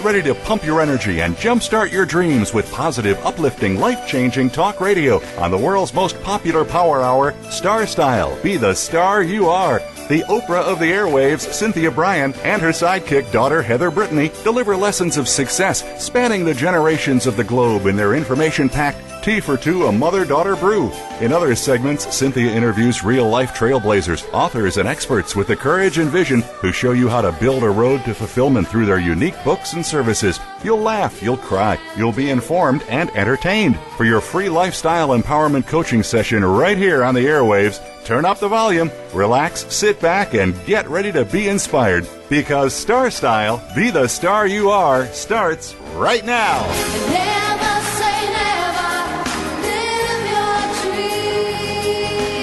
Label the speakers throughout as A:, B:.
A: Get ready to pump your energy and jumpstart your dreams with positive, uplifting, life-changing talk radio on the world's most popular power hour, Star Style. Be the star you are. The Oprah of the airwaves, Cynthia Bryan, and her sidekick daughter, Heather Brittany, deliver lessons of success spanning the generations of the globe in their information-packed Tea for Two, a mother-daughter brew. In other segments, Cynthia interviews real-life trailblazers, authors, and experts with the courage and vision who show you how to build a road to fulfillment through their unique books and services. You'll laugh, you'll cry, you'll be informed and entertained. For your free lifestyle empowerment coaching session right here on the airwaves, turn up the volume, relax, sit back, and get ready to be inspired. Because Star Style, Be the Star You Are, starts right now.
B: Never say never, live your dream.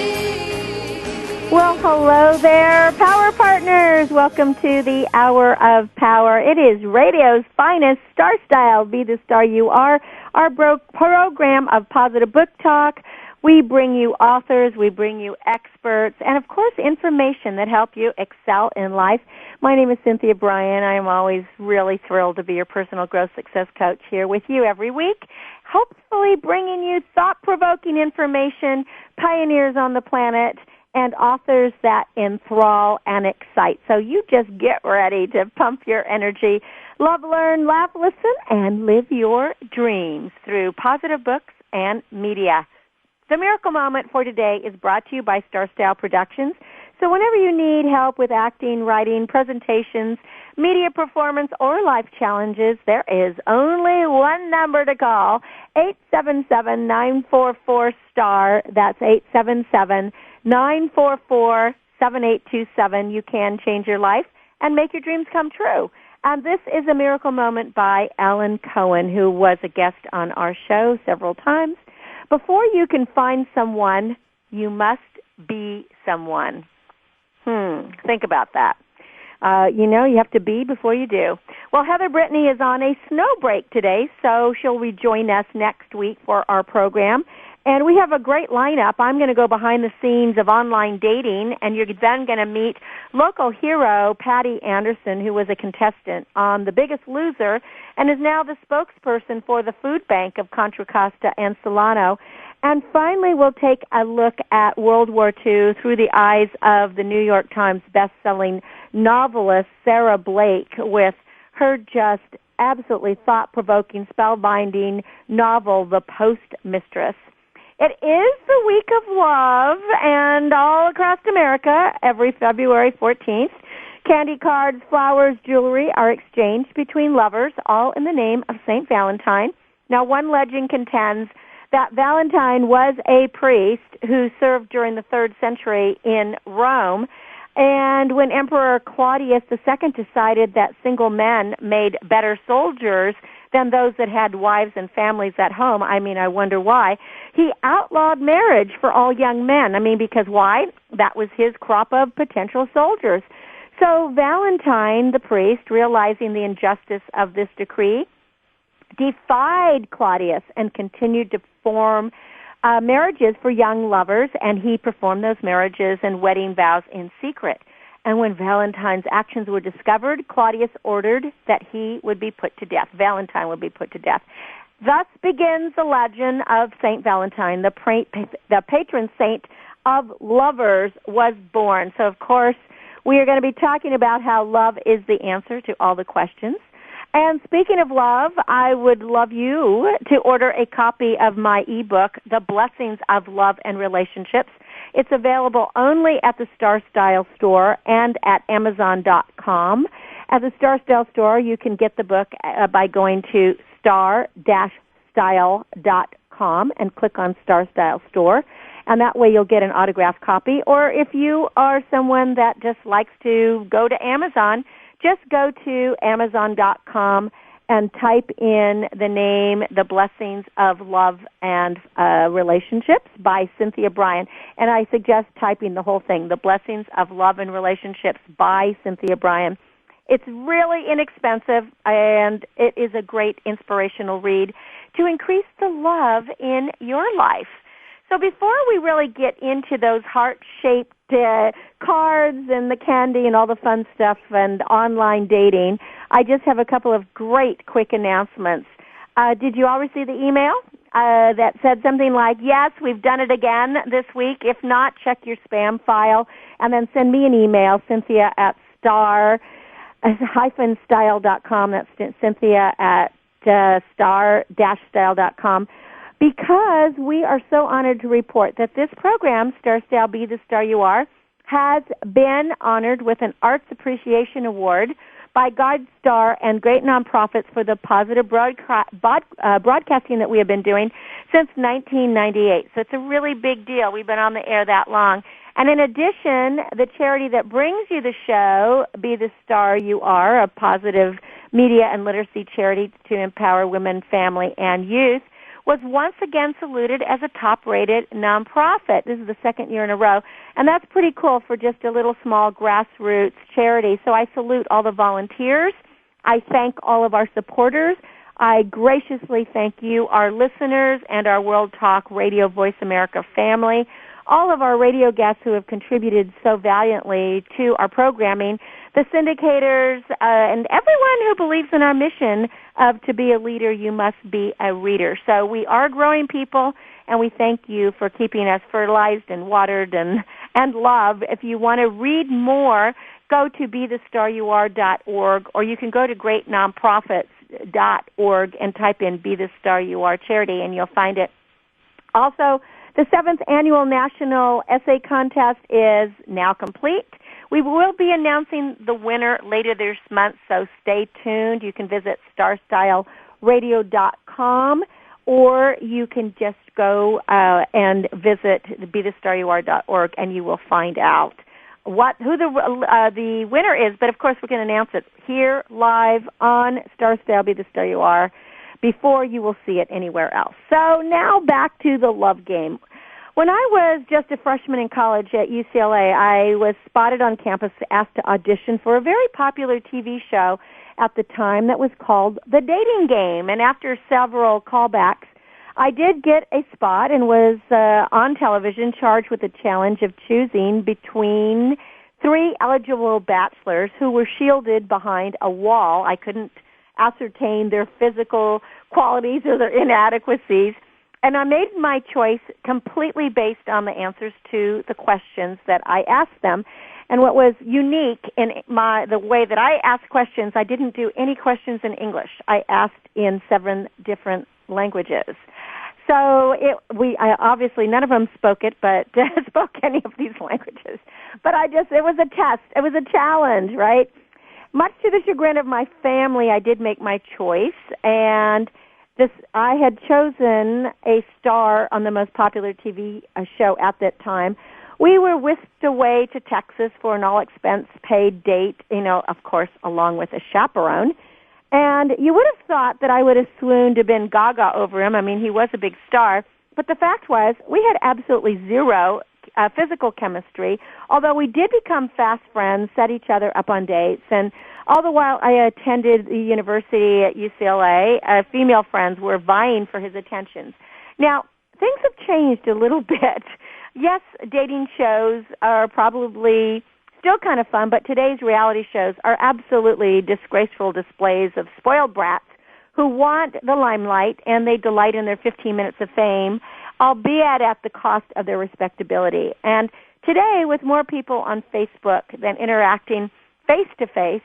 C: Well, hello there, Power Partners. Welcome to the Hour of Power. It is radio's finest, Star Style, Be the Star You Are, our program of positive book talk. We bring you authors, we bring you experts, and of course information that help you excel in life. My name is Cynthia Bryan. I am always really thrilled to be your personal growth success coach here with you every week, hopefully bringing you thought-provoking information, pioneers on the planet, and authors that enthrall and excite. So you just get ready to pump your energy, love, learn, laugh, listen, and live your dreams through positive books and media. The Miracle Moment for today is brought to you by Star Style Productions. So whenever you need help with acting, writing, presentations, media performance, or life challenges, there is only one number to call, 877-944-STAR. That's 877-944-7827. You can change your life and make your dreams come true. And this is a Miracle Moment by Alan Cohen, who was a guest on our show several times. Before you can find someone, you must be someone. Think about that. You have to be before you do. Well, Heather Brittany is on a snow break today, so she'll rejoin us next week for our program. And we have a great lineup. I'm going to go behind the scenes of online dating, and you're then going to meet local hero Patty Anderson, who was a contestant on The Biggest Loser and is now the spokesperson for the food bank of Contra Costa and Solano. And finally, we'll take a look at World War II through the eyes of the New York Times best-selling novelist Sarah Blake with her just absolutely thought-provoking, spellbinding novel, The Mistress. It is the week of love, and all across America, every February 14th, candy cards, flowers, jewelry are exchanged between lovers, all in the name of St. Valentine. Now, one legend contends that Valentine was a priest who served during the 3rd century in Rome, and when Emperor Claudius II decided that single men made better soldiers than those that had wives and families at home, I wonder why, he outlawed marriage for all young men. Because why? That was his crop of potential soldiers. So Valentine, the priest, realizing the injustice of this decree, defied Claudius and continued to form marriages for young lovers, and he performed those marriages and wedding vows in secret. And when Valentine's actions were discovered, Claudius ordered that he would be put to death. Valentine would be put to death. Thus begins the legend of St. Valentine, the patron saint of lovers, was born. So, of course, we are going to be talking about how love is the answer to all the questions. And speaking of love, I would love you to order a copy of my ebook, The Blessings of Love and Relationships. It's available only at the Star Style store and at Amazon.com. At the Star Style store, you can get the book by going to star-style.com and click on Star Style store. And that way you'll get an autographed copy. Or if you are someone that just likes to go to Amazon, just go to Amazon.com and type in the name, The Blessings of Love and Relationships by Cynthia Bryan. And I suggest typing the whole thing, The Blessings of Love and Relationships by Cynthia Bryan. It's really inexpensive, and it is a great inspirational read to increase the love in your life. So before we really get into those heart-shaped cards and the candy and all the fun stuff and online dating, I just have a couple of great quick announcements. Did you all receive the email that said something like, yes, we've done it again this week? If not, check your spam file and then send me an email, Cynthia at star-style.com. That's Cynthia at star-style.com. Because we are so honored to report that this program, Star Style, Be the Star You Are, has been honored with an Arts Appreciation Award by GuideStar and great nonprofits for the positive broadcasting that we have been doing since 1998. So it's a really big deal. We've been on the air that long. And in addition, the charity that brings you the show, Be the Star You Are, a positive media and literacy charity to empower women, family, and youth, was once again saluted as a top-rated nonprofit. This is the second year in a row, and that's pretty cool for just a little small grassroots charity. So I salute all the volunteers. I thank all of our supporters. I graciously thank you, our listeners, and our World Talk Radio Voice America family, all of our radio guests who have contributed so valiantly to our programming, the syndicators, and everyone who believes in our mission of to be a leader, you must be a reader. So we are growing people, and we thank you for keeping us fertilized and watered and loved. If you want to read more, go to BeTheStarYouAre.org, or you can go to greatnonprofits.org and type in Be the Star You Are Charity, and you'll find it. Also, the 7th Annual National Essay Contest is now complete. We will be announcing the winner later this month, so stay tuned. You can visit starstyleradio.com, or you can just go and visit BeTheStarYouAre.org, and you will find out who the winner is. But, of course, we're going to announce it here live on Star Style, Be the Star You Are, before you will see it anywhere else. So now back to the love game. When I was just a freshman in college at UCLA, I was spotted on campus asked to audition for a very popular TV show at the time that was called The Dating Game. And after several callbacks, I did get a spot and was on television charged with the challenge of choosing between 3 eligible bachelors who were shielded behind a wall. I couldn't ascertain their physical qualities or their inadequacies. And I made my choice completely based on the answers to the questions that I asked them. And what was unique in the way that I asked questions, I didn't do any questions in English. I asked in 7 different languages. So obviously none of them spoke it, but spoke any of these languages. But it was a test. It was a challenge, right? Much to the chagrin of my family, I did make my choice, and I had chosen a star on the most popular TV show at that time. We were whisked away to Texas for an all-expense-paid date, of course, along with a chaperone. And you would have thought that I would have swooned to been gaga over him. I mean, he was a big star. But the fact was, we had absolutely zero physical chemistry, although we did become fast friends, set each other up on dates, and all the while I attended the university at UCLA, female friends were vying for his attentions. Now, things have changed a little bit. Yes, dating shows are probably still kind of fun, but today's reality shows are absolutely disgraceful displays of spoiled brats who want the limelight, and they delight in their 15 minutes of fame, albeit at the cost of their respectability. And today, with more people on Facebook than interacting face-to-face,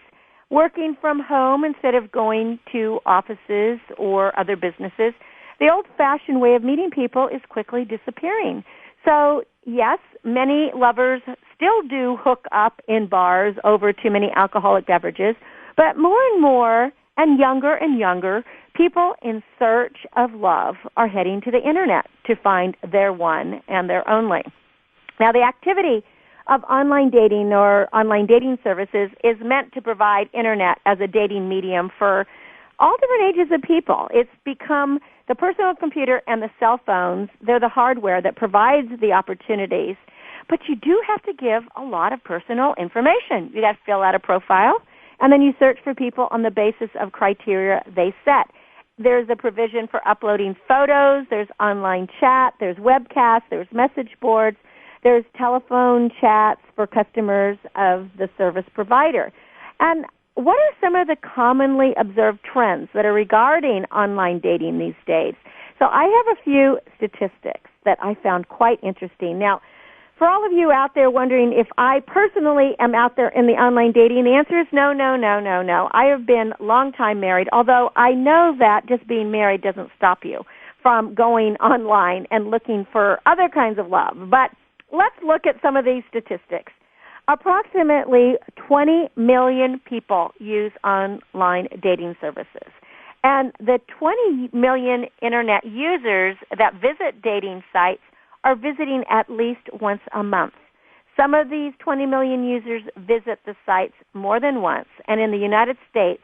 C: working from home instead of going to offices or other businesses, the old-fashioned way of meeting people is quickly disappearing. So, yes, many lovers still do hook up in bars over too many alcoholic beverages, but more and more and younger people in search of love are heading to the Internet to find their one and their only. Now, the activity of online dating or online dating services is meant to provide Internet as a dating medium for all different ages of people. It's become the personal computer and the cell phones. They're the hardware that provides the opportunities. But you do have to give a lot of personal information. You got to fill out a profile, and then you search for people on the basis of criteria they set. There's a provision for uploading photos. There's online chat. There's webcasts. There's message boards. There's telephone chats for customers of the service provider. And what are some of the commonly observed trends that are regarding online dating these days? So I have a few statistics that I found quite interesting. Now, for all of you out there wondering if I personally am out there in the online dating, the answer is no, no, no, no, no. I have been long time married, although I know that just being married doesn't stop you from going online and looking for other kinds of love. But let's look at some of these statistics. Approximately 20 million people use online dating services. And the 20 million Internet users that visit dating sites are visiting at least once a month. Some of these 20 million users visit the sites more than once, and in the United States,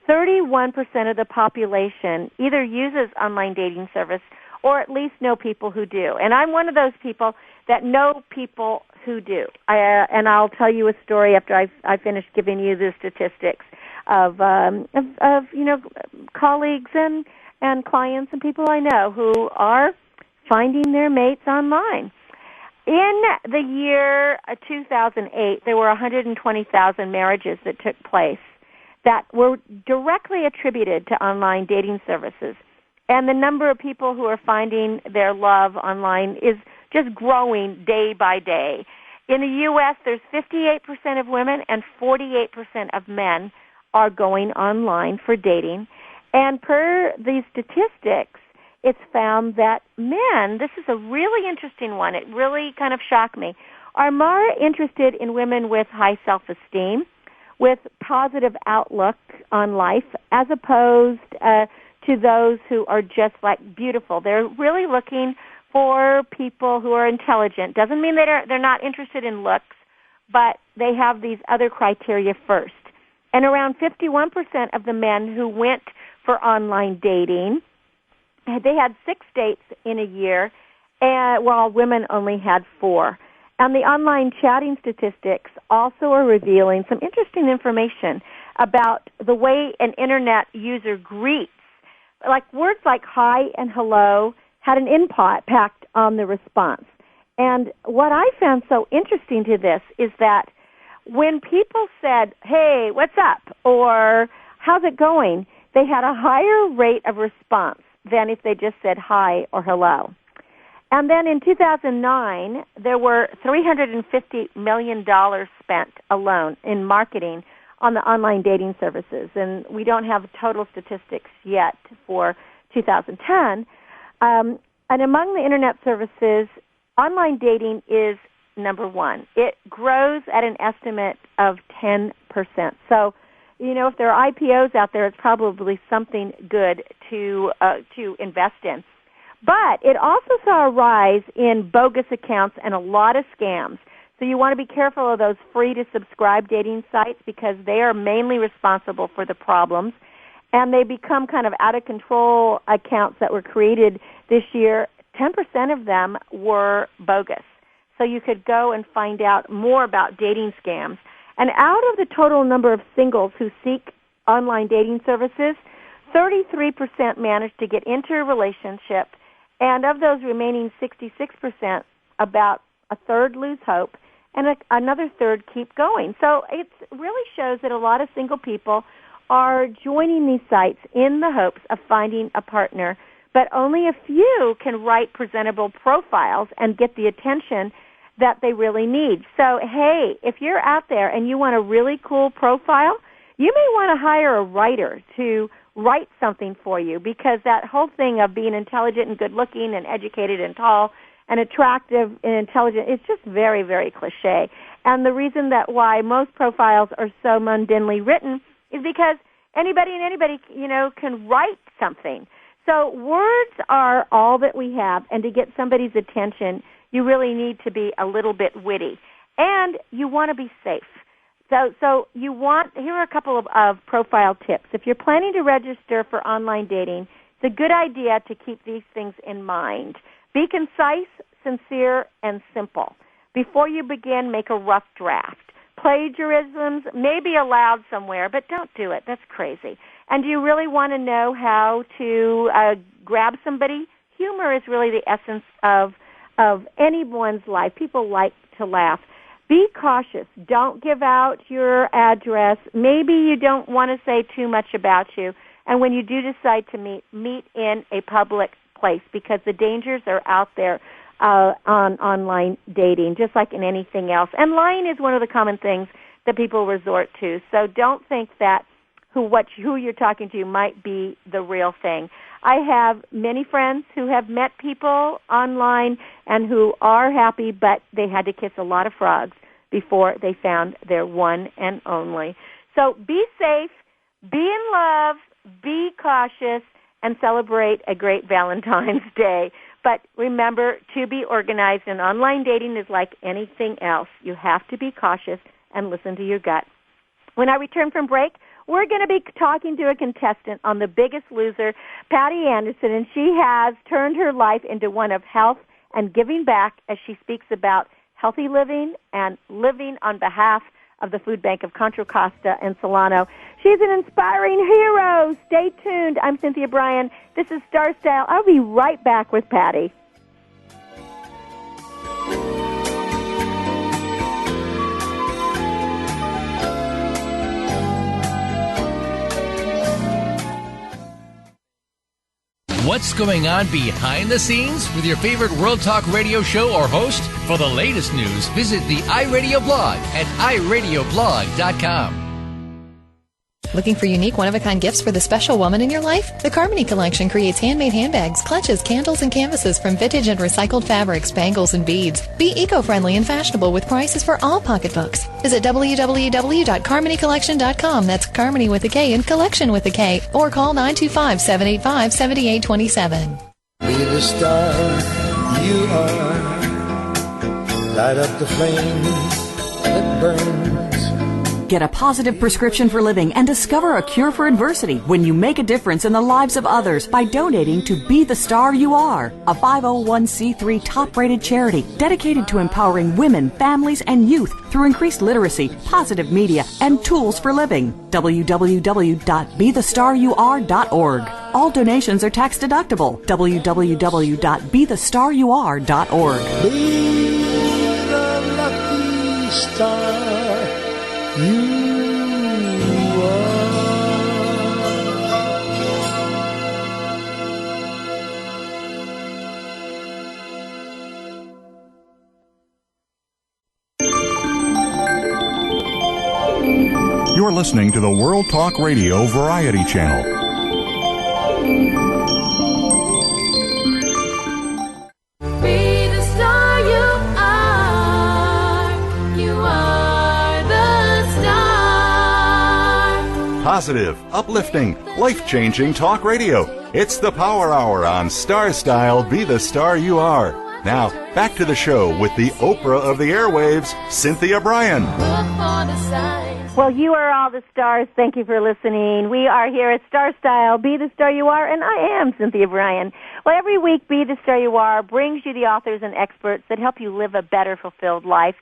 C: 31% of the population either uses online dating service or at least know people who do. And I'm one of those people that know people who do. And I'll tell you a story after I finish giving you the statistics of colleagues and clients and people I know who are finding their mates online. In the year 2008, there were 120,000 marriages that took place that were directly attributed to online dating services. And the number of people who are finding their love online is just growing day by day. In the U.S., there's 58% of women and 48% of men are going online for dating. And per these statistics, it's found that men, this is a really interesting one, it really kind of shocked me, are more interested in women with high self-esteem, with positive outlook on life, as opposed to those who are just like beautiful. They're really looking for people who are intelligent. Doesn't mean they're not interested in looks, but they have these other criteria first. And around 51% of the men who went for online dating, they had 6 dates in a year, while women only had 4. And the online chatting statistics also are revealing some interesting information about the way an Internet user greets. Like words like hi and hello had an impact on the response. And what I found so interesting to this is that when people said, hey, what's up, or how's it going, they had a higher rate of response than if they just said hi or hello. And then in 2009, there were $350 million spent alone in marketing on the online dating services. And we don't have total statistics yet for 2010. And among the Internet services, online dating is number one. It grows at an estimate of 10%. So, if there are IPOs out there, it's probably something good to invest in. But it also saw a rise in bogus accounts and a lot of scams. So you want to be careful of those free-to-subscribe dating sites because they are mainly responsible for the problems. And they become kind of out-of-control accounts that were created this year. 10% of them were bogus. So you could go and find out more about dating scams. And out of the total number of singles who seek online dating services, 33% managed to get into a relationship, and of those remaining 66%, about a third lose hope, and another third keep going. So it really shows that a lot of single people are joining these sites in the hopes of finding a partner, but only a few can write presentable profiles and get the attention that they really need. So, hey, if you're out there and you want a really cool profile, you may want to hire a writer to write something for you, because that whole thing of being intelligent and good-looking and educated and tall and attractive and intelligent, it's just very, very cliche. And the reason that why most profiles are so mundanely written is because anybody can write something. So words are all that we have, and to get somebody's attention, you really need to be a little bit witty. And you want to be safe. So here are a couple of profile tips. If you're planning to register for online dating, it's a good idea to keep these things in mind. Be concise, sincere, and simple. Before you begin, make a rough draft. Plagiarisms may be allowed somewhere, but don't do it. That's crazy. And do you really want to know how to grab somebody? Humor is really the essence of of anyone's life. People like to laugh. Be cautious. Don't give out your address. Maybe you don't want to say too much about you. And when you do decide to meet in a public place, because the dangers are out there on online dating, just like in anything else. And lying is one of the common things that people resort to. So don't think that who you're talking to might be the real thing. I have many friends who have met people online and who are happy, but they had to kiss a lot of frogs before they found their one and only. So be safe, be in love, be cautious, and celebrate a great Valentine's Day. But remember to be organized, and online dating is like anything else. You have to be cautious and listen to your gut. When I return from break, we're going to be talking to a contestant on The Biggest Loser, Patty Anderson, and she has turned her life into one of health and giving back as she speaks about healthy living and living on behalf of the Food Bank of Contra Costa and Solano. She's an inspiring hero. Stay tuned. I'm Cynthia Bryan. This is Star Style. I'll be right back with Patty.
D: What's going on behind the scenes with your favorite World Talk Radio show or host? For the latest news, visit the iRadio blog at iradioblog.com.
E: Looking for unique, one-of-a-kind gifts for the special woman in your life? The Carmony Collection creates handmade handbags, clutches, candles, and canvases from vintage and recycled fabrics, bangles, and beads. Be eco-friendly and fashionable with prices for all pocketbooks. Visit www.carmonycollection.com. That's Carmony with a K and Collection with a K. Or call 925-785-7827.
F: Be the star you are. Light up the flame that burns.
G: Get a positive prescription for living and discover a cure for adversity when you make a difference in the lives of others by donating to Be the Star You Are, a 501c3 top-rated charity dedicated to empowering women, families, and youth through increased literacy, positive media, and tools for living. www.BeTheStarYouAre.org. All donations are tax deductible. www.BeTheStarYouAre.org.
F: Be the lucky star you
A: You're listening to the World Talk Radio Variety Channel.
B: Be the star you are. You are the star.
A: Positive, uplifting, life-changing talk radio. It's the Power Hour on Star Style. Be the Star You Are. Now, back to the show with the Oprah of the airwaves, Cynthia Bryan.
B: Look for the signs.
C: Well, you are all the stars. Thank you for listening. We are here at Star Style, Be the Star You Are, and I am Cynthia Bryan. Well, every week, Be the Star You Are brings you the authors and experts that help you live a better, fulfilled life.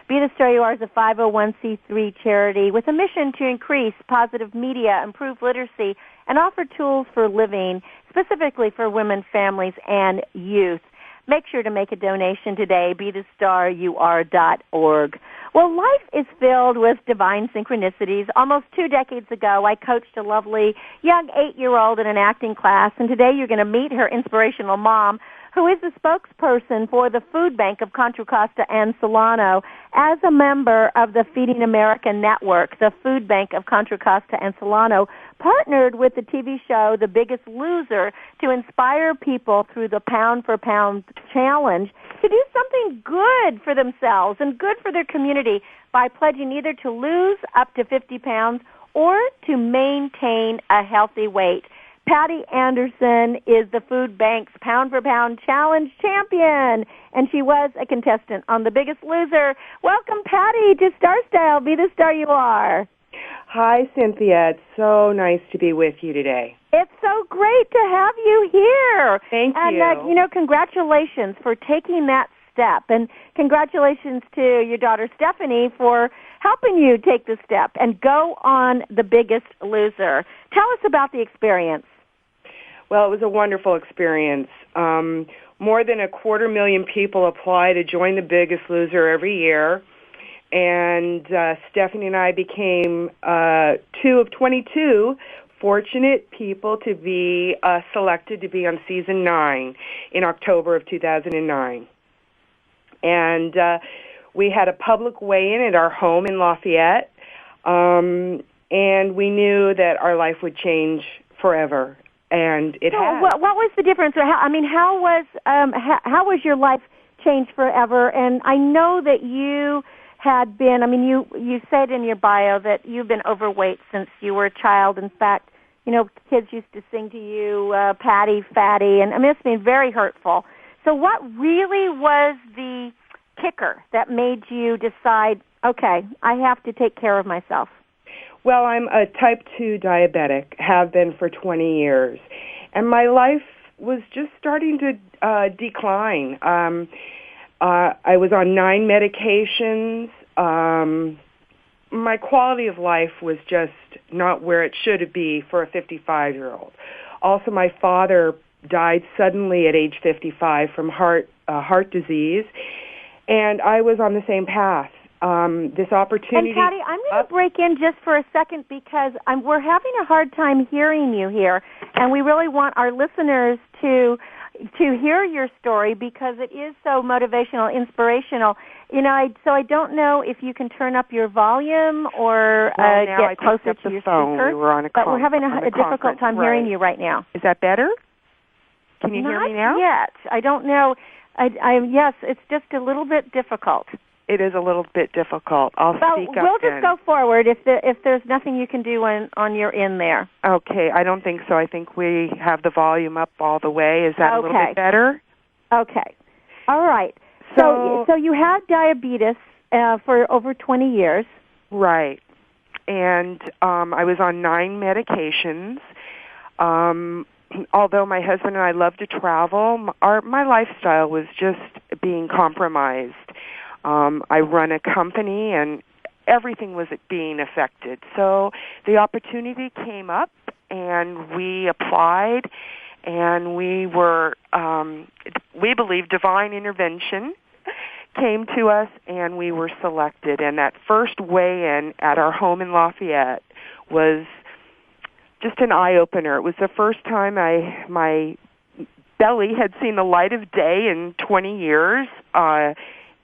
C: Be the Star You Are is a 501c3 charity with a mission to increase positive media, improve literacy, and offer tools for living, specifically for women, families, and youth. Make sure to make a donation today, BeTheStarYouAre.org. Well, life is filled with divine synchronicities. Almost 2 decades ago, I coached a lovely young 8-year-old in an acting class, and today you're going to meet her inspirational mom, who is the spokesperson for the Food Bank of Contra Costa and Solano. As a member of the Feeding America Network, the Food Bank of Contra Costa and Solano partnered with the TV show The Biggest Loser to inspire people through the Pound for Pound Challenge to do something good for themselves and good for their community by pledging either to lose up to 50 pounds or to maintain a healthy weight. Patty Anderson is the Food Bank's Pound for Pound Challenge champion, and she was a contestant on The Biggest Loser. Welcome, Patty, to Star Style. Be the star you are.
H: Hi, Cynthia. It's so nice to be with you today.
C: It's so great to have you here.
H: Thank
C: and,
H: you.
C: Congratulations for taking that step, and congratulations to your daughter Stephanie for helping you take the step and go on The Biggest Loser. Tell us about the experience.
H: Well, it was a wonderful experience. More than 250,000 people apply to join The Biggest Loser every year. And Stephanie and I became 2 of 22 fortunate people to be selected to be on season 9 in October of 2009. And we had a public weigh-in at our home in Lafayette, and we knew that our life would change forever. And it has.
C: What was the difference? How was your life changed forever? And I know that you had been. You said in your bio that you've been overweight since you were a child. In fact, kids used to sing to you, "Patty, fatty," and it's been very hurtful. So, what really was the kicker that made you decide, okay, I have to take care of myself?
H: Well, I'm a type 2 diabetic, have been for 20 years, and my life was just starting to decline. I was on 9 medications. My quality of life was just not where it should be for a 55-year-old. Also, my father died suddenly at age 55 from heart disease, and I was on the same path. This opportunity.
C: And Patty, I'm going to break in just for a second because we're having a hard time hearing you here, and we really want our listeners to hear your story because it is so motivational, inspirational. So I don't know if you can turn up your volume or get closer to your speaker. But we're having a difficult time hearing you right now.
H: Is that better? Can you hear me now?
C: Not yet. I don't know. Yes, it's just a little bit difficult.
H: It is a little bit difficult. I'll speak up.
C: We'll just go forward if there's nothing you can do on your end there.
H: Okay, I don't think so. I think we have the volume up all the way. Is that a little bit better?
C: Okay. All right. So you had diabetes for over 20 years.
H: Right. And I was on 9 medications. Although my husband and I love to travel, my lifestyle was just being compromised. I run a company, and everything was being affected. So the opportunity came up, and we applied, and we believe divine intervention came to us, and we were selected. And that first weigh-in at our home in Lafayette was just an eye-opener. It was the first time my belly had seen the light of day in 20 years,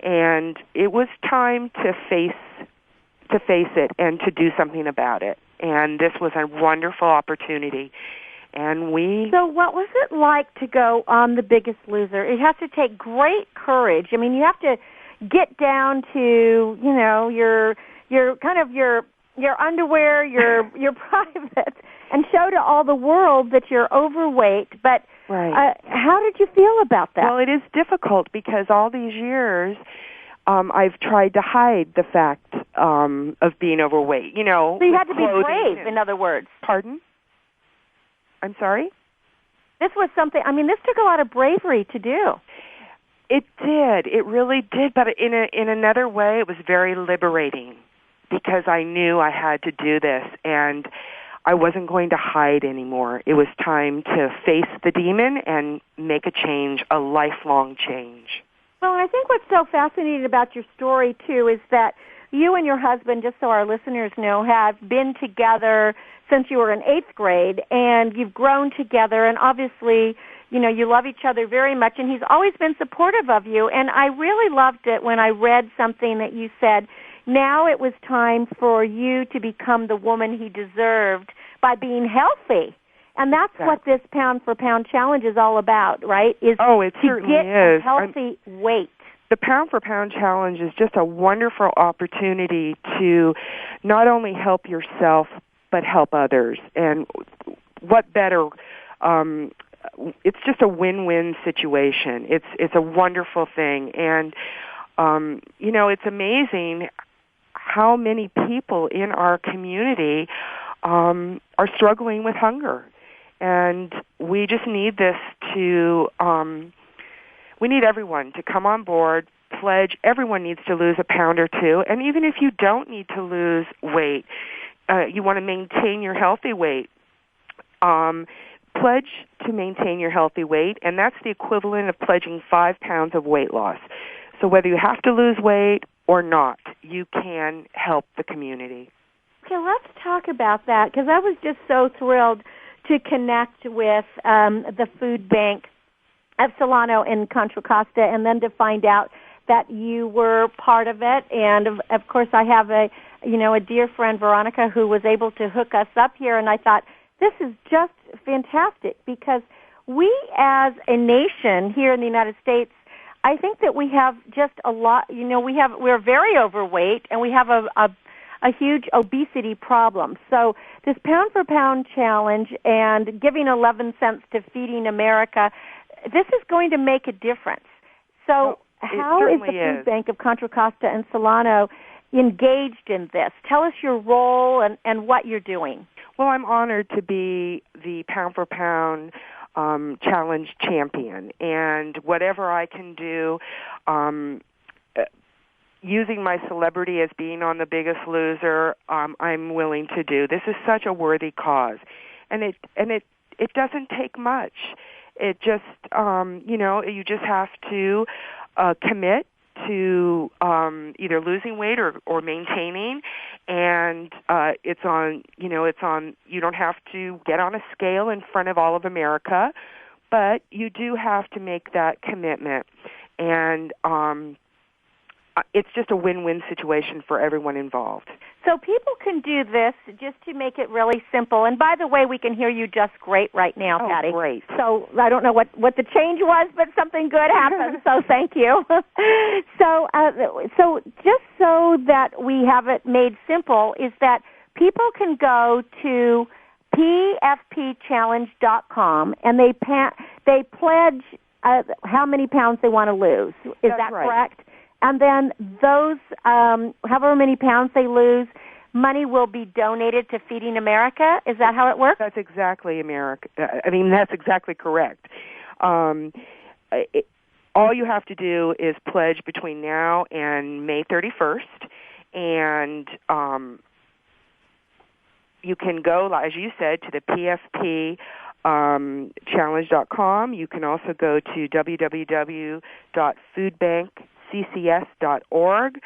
H: and it was time to face it and to do something about it. And this was a wonderful opportunity. So what was it like to go on The Biggest Loser? It has to take great courage. You have to get down to, your kind of your underwear, your private, and show to all the world that you're overweight. But right.
C: How did you feel about that?
H: Well, it is difficult because all these years I've tried to hide the fact of being overweight.
C: So you had to be brave, in other words.
H: Pardon? I'm sorry?
C: This was something, this took a lot of bravery to do.
H: It did. It really did. But in another way, it was very liberating because I knew I had to do this, and I wasn't going to hide anymore. It was time to face the demon and make a change, a lifelong change.
C: Well, I think what's so fascinating about your story, too, is that you and your husband, just so our listeners know, have been together since you were in 8th grade, and you've grown together, and obviously, you love each other very much, and he's always been supportive of you. And I really loved it when I read something that you said, now it was time for you to become the woman he deserved by being healthy. And that's what this pound-for-pound challenge is all about, right?
H: It certainly
C: is.
H: A
C: healthy weight.
H: The pound-for-pound challenge is just a wonderful opportunity to not only help yourself, but help others. And what better? It's just a win-win situation. It's a wonderful thing. And, it's amazing how many people in our community are struggling with hunger. And we just need this we need everyone to come on board, pledge. Everyone needs to lose a pound or two. And even if you don't need to lose weight, you want to maintain your healthy weight, pledge to maintain your healthy weight, and that's the equivalent of pledging 5 pounds of weight loss. So whether you have to lose weight or not, you can help the community.
C: Okay, let's talk about that, because I was just so thrilled to connect with the food bank of Solano in Contra Costa, and then to find out that you were part of it. And of course, I have a dear friend, Veronica, who was able to hook us up here, and I thought, this is just fantastic, because we as a nation here in the United States, I think that we have just a lot, we're very overweight, and we have a huge obesity problem. So this pound for pound challenge and giving 11 cents to Feeding America, this is going to make a difference. So how is the Food Bank of Contra Costa and Solano engaged in this? Tell us your role and what you're doing.
H: Well, I'm honored to be the pound for pound challenge champion, and whatever I can do, using my celebrity as being on The Biggest Loser, I'm willing to do. This is such a worthy cause, and it doesn't take much. It just you just have to commit to either losing weight or maintaining, and it's on you don't have to get on a scale in front of all of America, but you do have to make that commitment, and it's just a win-win situation for everyone involved.
C: So people can do this, just to make it really simple. And by the way, we can hear you just great right now, Patty.
H: Oh, great.
C: So I don't know what the change was, but something good happened, so thank you. So just so that we have it made simple, is that people can go to pfpchallenge.com, and they pledge how many pounds they want to lose. Is that
H: right?
C: Correct? And then those, however many pounds they lose, money will be donated to Feeding America. Is that how it works?
H: That's exactly that's exactly correct. All you have to do is pledge between now and May 31st, and you can go, as you said, to the PFP challenge.com. You can also go to www.foodbankccs.org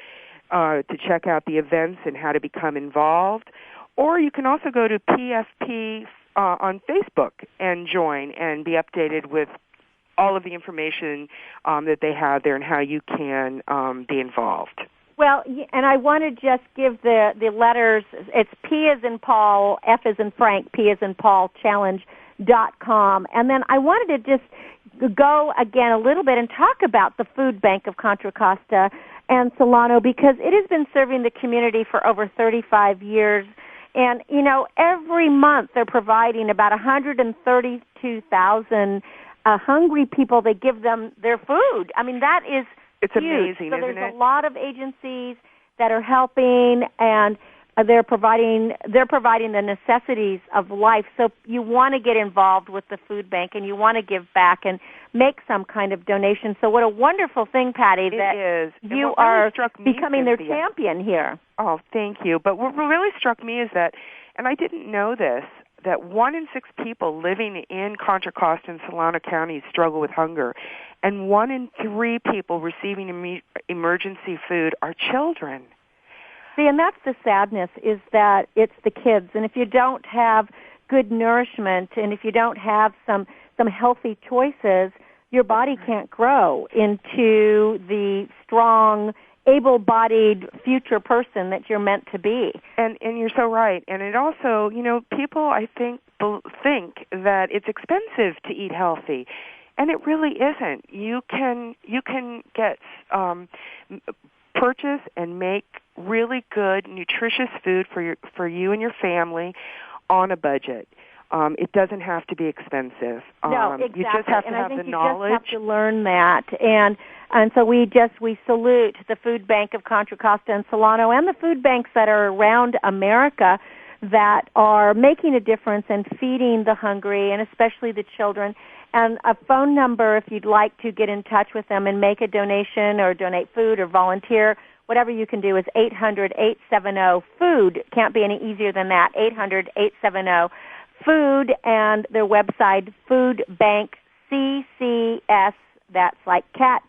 H: to check out the events and how to become involved. Or you can also go to PFP on Facebook and join and be updated with all of the information that they have there and how you can be involved.
C: Well, and I want to just give the letters. It's P as in Paul, F as in Frank, P as in Paul, challenge.com. And then I wanted to just go again a little bit and talk about the Food Bank of Contra Costa and Solano, because it has been serving the community for over 35 years. And, every month they're providing about 132,000 hungry people. They give them their food. I mean, that is
H: It's
C: huge.
H: amazing,
C: so
H: isn't
C: there's
H: it?
C: a lot of agencies that are helping, and they're providing the necessities of life. So you want to get involved with the food bank, and you want to give back and make some kind of donation. So what a wonderful thing, Patty, that
H: is.
C: you
H: what really
C: are
H: struck me,
C: becoming their
H: Cynthia,
C: champion here.
H: Oh, thank you. But what really struck me is that, and I didn't know this, that 1 in 6 people living in Contra Costa and Solano counties struggle with hunger, and 1 in 3 people receiving emergency food are children.
C: See, and that's the sadness, is that it's the kids. And if you don't have good nourishment, and if you don't have some healthy choices, your body can't grow into the strong, able-bodied future person that you're meant to be.
H: And you're so right. And it also, people, I think that it's expensive to eat healthy. And it really isn't. You can get purchase and make really good, nutritious food for you and your family on a budget. It doesn't have to be expensive.
C: No, exactly.
H: You just have to
C: and
H: have
C: I think
H: the
C: you
H: knowledge.
C: just have to learn that. And so we salute the Food Bank of Contra Costa and Solano, and the food banks that are around America that are making a difference and feeding the hungry, and especially the children. And a phone number, if you'd like to get in touch with them and make a donation or donate food or volunteer, whatever you can do, is 800-870-FOOD. Can't be any easier than that, 800-870-FOOD. food and their website, Food Bank CCS, that's like cat,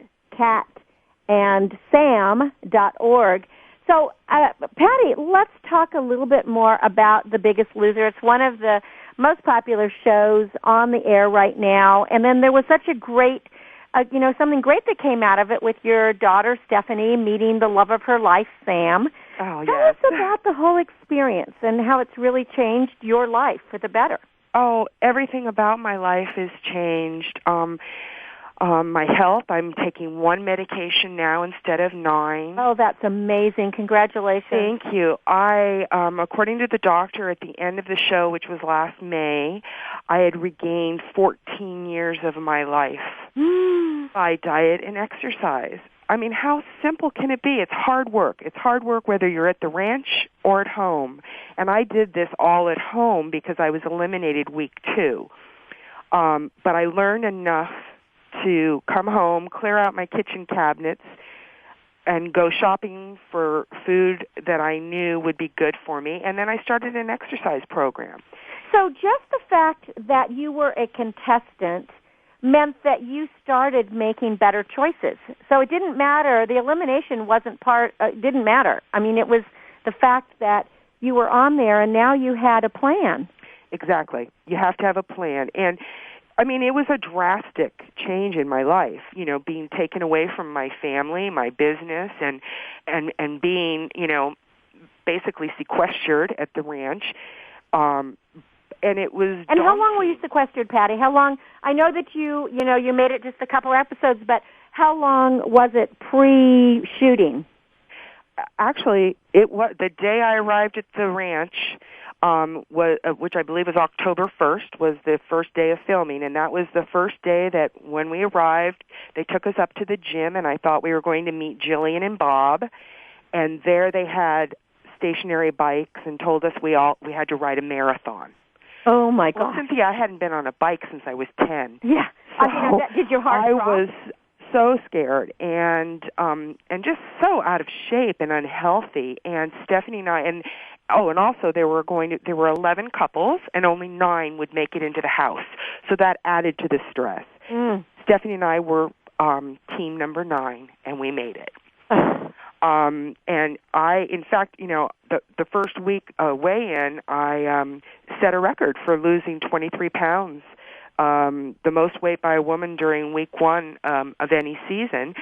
C: and sam.org. So, Patty, let's talk a little bit more about The Biggest Loser. It's one of the most popular shows on the air right now. And then there was such a great, something great that came out of it with your daughter, Stephanie, meeting the love of her life, Sam.
H: Oh, yes.
C: Tell us about the whole experience and how it's really changed your life for the better.
H: Oh, everything about my life has changed. My health, I'm taking one medication now instead of 9.
C: Oh, that's amazing. Congratulations.
H: Thank you. I, according to the doctor at the end of the show, which was last May, I had regained 14 years of my life by diet and exercise. I mean, how simple can it be? It's hard work. It's hard work whether you're at the ranch or at home. And I did this all at home because I was eliminated week 2. But I learned enough to come home, clear out my kitchen cabinets, and go shopping for food that I knew would be good for me. And then I started an exercise program.
C: So just the fact that you were a contestant meant that you started making better choices. So it didn't matter. The elimination didn't matter. I mean, it was the fact that you were on there and now you had a plan.
H: Exactly. You have to have a plan. And I mean, it was a drastic change in my life, being taken away from my family, my business, and being, basically sequestered at the ranch. And it was.
C: And how long were you sequestered, Patty? How long? I know that you made it just a couple episodes, but how long was it pre-shooting?
H: Actually, it was the day I arrived at the ranch. Which I believe was October 1st, was the first day of filming, and that was the first day that when we arrived, they took us up to the gym, and I thought we were going to meet Jillian and Bob, and there they had stationary bikes and told us we had to ride a marathon.
C: Oh my God!
H: Well, Cynthia, I hadn't been on a bike since I was 10.
C: Yeah,
H: so
C: did your heart drop?
H: I was so scared and just so out of shape and unhealthy. And Stephanie and I and also there were 11 couples and only 9 would make it into the house. So that added to the stress. Stephanie and I were team number 9 and we made it. And I, in fact, the first week weigh-in, I set a record for losing 23 pounds. The most weight by a woman during week 1 of any season.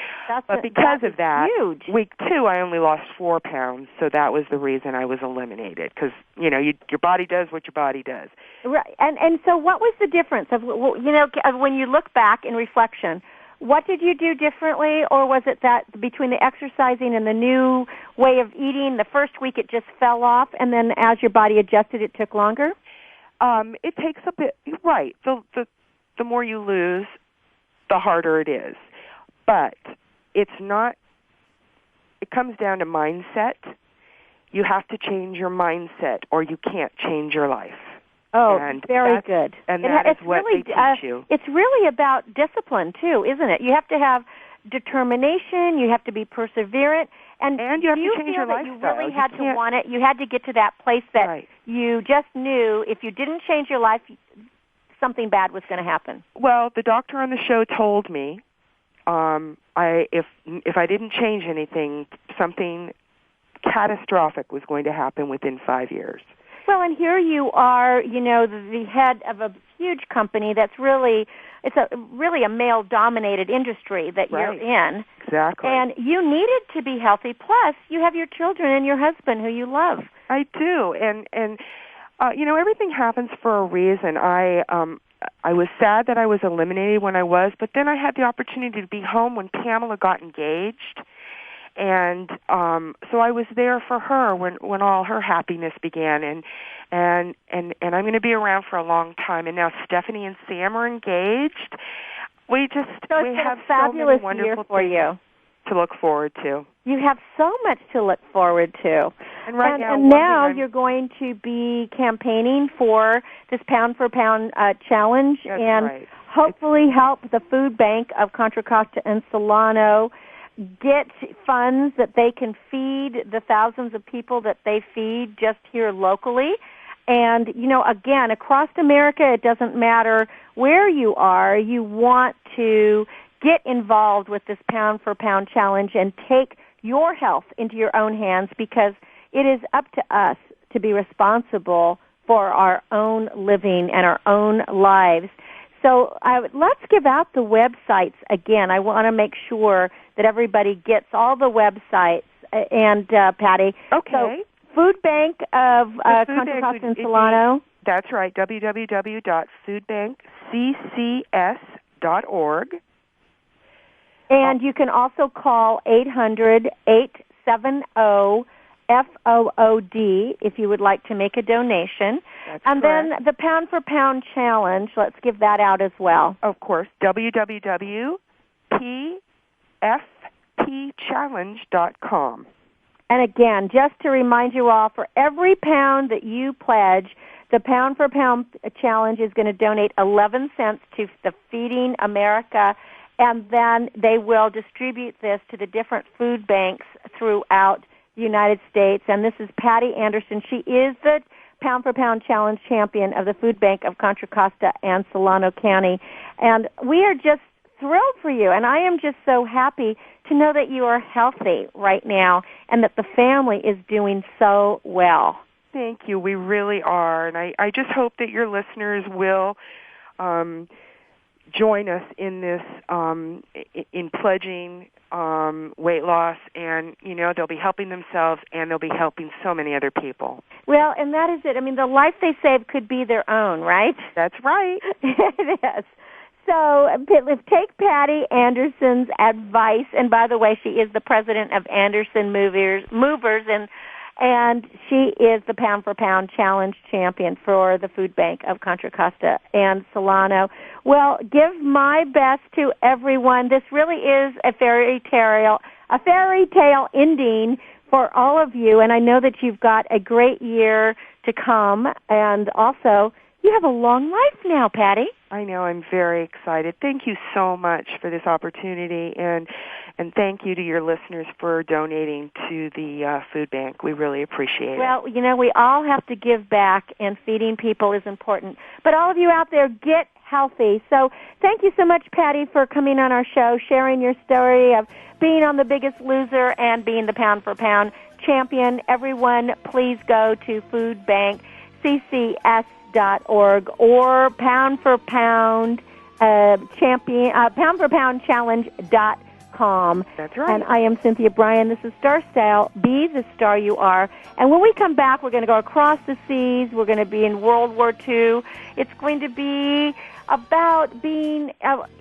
H: But because of that,
C: huge.
H: Week 2 I only lost 4 pounds, so that was the reason I was eliminated. Because your body does what your body does.
C: Right, and so what was the difference of when you look back in reflection? What did you do differently, or was it that between the exercising and the new way of eating, the first week it just fell off, and then as your body adjusted, it took longer?
H: It takes a bit, right. The more you lose, the harder it is. But it's not, it comes down to mindset. You have to change your mindset or you can't change your life.
C: Oh, very good.
H: And that is what they teach you.
C: It's really about discipline, too, isn't it? You have to have determination. You have to be perseverant. And
H: you have to change your lifestyle.
C: You really had to want it. You had to get to that place that you just knew if you didn't change your life, something bad was going to happen.
H: Well, the doctor on the show told me if I didn't change anything, something catastrophic was going to happen within 5 years.
C: Well, and here you are, the head of a huge company that's really a male-dominated industry that you're in.
H: Exactly.
C: And you needed to be healthy. Plus, you have your children and your husband who you love.
H: I do, and everything happens for a reason. I was sad that I was eliminated when I was, but then I had the opportunity to be home when Pamela got engaged. And so I was there for her when all her happiness began, and I'm going to be around for a long time. And now Stephanie and Sam are engaged. We have
C: so many
H: wonderful
C: for you
H: to look forward to.
C: You have so much to look forward to.
H: And
C: now you're going to be campaigning for this pound for pound challenge, and hopefully help the food bank of Contra Costa and Solano get funds that they can feed the thousands of people that they feed just here locally. And, again, across America, it doesn't matter where you are, you want to get involved with this pound for pound challenge and take your health into your own hands, because it is up to us to be responsible for our own living and our own lives. So let's give out the websites again. I want to make sure that everybody gets all the websites. And, Patty.
H: Okay.
C: So, Food Bank of Contra Costa and Solano.
H: That's right, www.foodbankccs.org.
C: And you can also call 800-870-FOOD if you would like to make a donation.
H: That's
C: and
H: correct.
C: Then the Pound for Pound Challenge, let's give that out as well.
H: Of course, www.pfpchallenge.com.
C: And again, just to remind you all, for every pound that you pledge, the Pound for Pound Challenge is going to donate 11 cents to the Feeding America, and then they will distribute this to the different food banks throughout the United States. And this is Patty Anderson. She is the Pound for Pound Challenge champion of the Food Bank of Contra Costa and Solano County. And we are just thrilled for you, and I am just so happy to know that you are healthy right now and that the family is doing so well.
H: Thank you. We really are. And I just hope that your listeners will join us in this, in pledging weight loss, and, they'll be helping themselves and they'll be helping so many other people.
C: Well, and that is it. I mean, the life they save could be their own, right?
H: That's right.
C: It is. So take Patty Anderson's advice, and by the way, she is the president of Anderson Movers, and she is the Pound for Pound Challenge champion for the Food Bank of Contra Costa and Solano. Well, give my best to everyone. This really is a fairy tale ending for all of you, and I know that you've got a great year to come, and also you have a long life now, Patty.
H: I know. I'm very excited. Thank you so much for this opportunity, and thank you to your listeners for donating to the food bank. We really appreciate it.
C: Well, we all have to give back, and feeding people is important. But all of you out there, get healthy. So thank you so much, Patty, for coming on our show, sharing your story of being on The Biggest Loser and being the Pound for Pound champion. Everyone, please go to foodbankccs.org or Pound for Pound Challenge.com.
H: That's right.
C: And I am Cynthia Bryan. This is Star Style. Be the star you are. And when we come back, we're going to go across the seas. We're going to be in World War II. It's going to be about being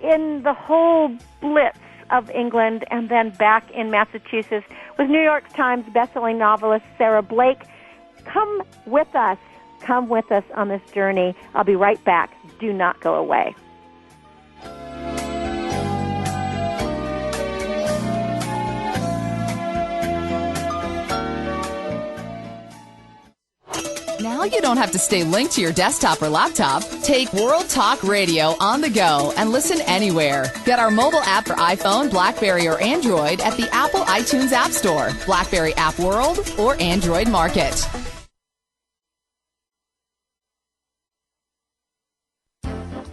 C: in the whole blitz of England and then back in Massachusetts with New York Times bestselling novelist Sarah Blake. Come with us. Come with us on this journey. I'll be right back. Do not go away.
I: Now you don't have to stay linked to your desktop or laptop. Take World Talk Radio on the go and listen anywhere. Get our mobile app for iPhone, BlackBerry, or Android at the Apple iTunes App Store, BlackBerry App World, or Android Market.